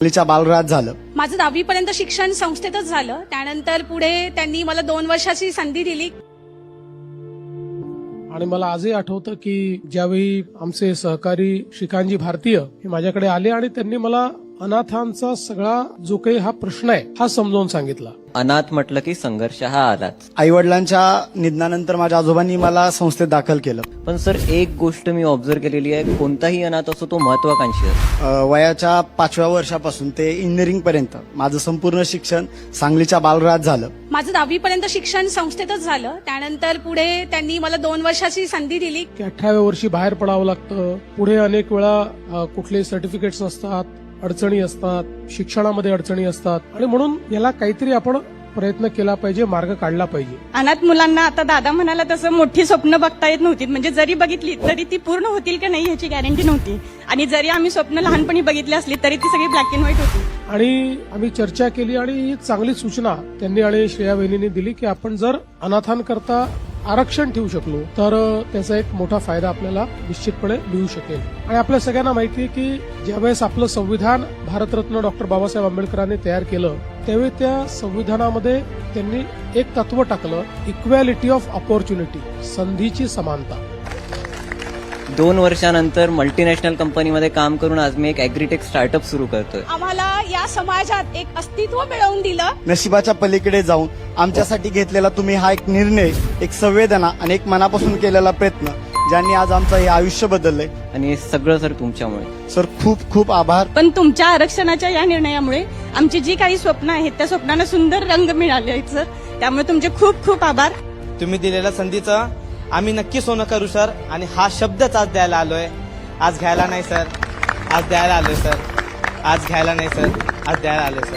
मुलीचा बालराज झालं. माझं 10वी पर्यंत शिक्षण संस्थेतच झालं. त्यानंतर पुढे त्यांनी मला 2 वर्षाची संधी दिली. आणि मला आजही आठवतं की ज्यावेळी आमचे सहकारी श्रीकांतजी भारतीय हे माझ्याकडे आले आणि त्यांनी मला अनाथांचा सगळा जो काही हा प्रश्न आहे हा समजावून सांगितला. अनाथ म्हटलं की संघर्ष हा आलाच. आई वडिलांच्या निधनानंतर माझ्या आजोबांनी मला संस्थेत दाखल केलं. पण सर एक गोष्ट मी ऑब्झर्व केलेली आहे, कोणताही अनाथ असो तो महत्वाकांक्षी असतो. वयाच्या 5व्या वर्षापासून ते इंजिनिअरिंग पर्यंत माझं संपूर्ण शिक्षण सांगलीच्या बालराज झालं. माझं 10वी पर्यंत शिक्षण संस्थेतच झालं. त्यानंतर पुढे त्यांनी मला 2 वर्षाची संधी दिली. की 18व्या वर्षी बाहेर पडावं लागतं. पुढे अनेक वेळा कुठले सर्टिफिकेट्स असतात, अडचणी असतात, शिक्षणामध्ये अडचणी असतात आणि म्हणून याला काहीतरी आपण प्रयत्न केला पाहिजे, मार्ग काढला पाहिजे. अनाथ मुलांना आता दादा म्हणाला तसं मोठी स्वप्न बघता येत नव्हती. म्हणजे जरी बघितली तरी ती पूर्ण होतील का नाही ह्याची गॅरंटी नव्हती. आणि जरी आम्ही स्वप्न लहानपणी बघितली असली तरी ती सगळी ब्लॅक अँड व्हाईट होती. आणि आम्ही चर्चा केली आणि ही चांगली सूचना त्यांनी आणि श्रेया वहिनींनी दिली की आपण जर अनाथांकरता आरक्षण ठेवू शकलो तर त्याचा एक मोठा फायदा आपल्याला निश्चितपणे मिळू शकेल. आणि आपल्या सगळ्यांना माहिती आहे की ज्यावेळेस आपलं संविधान भारतरत्न डॉक्टर बाबासाहेब आंबेडकरांनी तयार केलं त्यावेळी त्या संविधानामध्ये त्यांनी एक तत्व टाकलं, इक्वॅलिटी ऑफ ऑपॉर्च्युनिटी, संधीची समानता. 2 वर्षानंतर मल्टीनॅशनल कंपनीमध्ये काम करून आज मी एक ॲग्रीटेक स्टार्टअप सुरू करतोय. आम्हाला या समाजात एक अस्तित्व मिळवून दिलं. नशिबाच्या पलीकडे जाऊन आमच्यासाठी घेतलेला तुम्ही हा एक निर्णय, एक संवेदना आणि एक मनापासून केलेला प्रयत्न ज्यांनी आज आमचं हे आयुष्य बदललंय. आणि हे सगळं सर तुमच्यामुळे. सर खूप खूप आभार. पण तुमच्या आरक्षणाच्या या निर्णयामुळे आमची जी काही स्वप्न आहेत त्या स्वप्नांना सुंदर रंग मिळाले आहेत सर. त्यामुळे तुमचे खूप खूप आभार. तुम्ही दिलेल्या संधीचं आम्ही नक्की सोनं करू सर. आणि हा शब्दच आज द्यायला आलोय. आज घ्यायला नाही सर, आज द्यायला आलोय सर. आज घ्यायला नाही सर, आज द्यायला आलोय सर.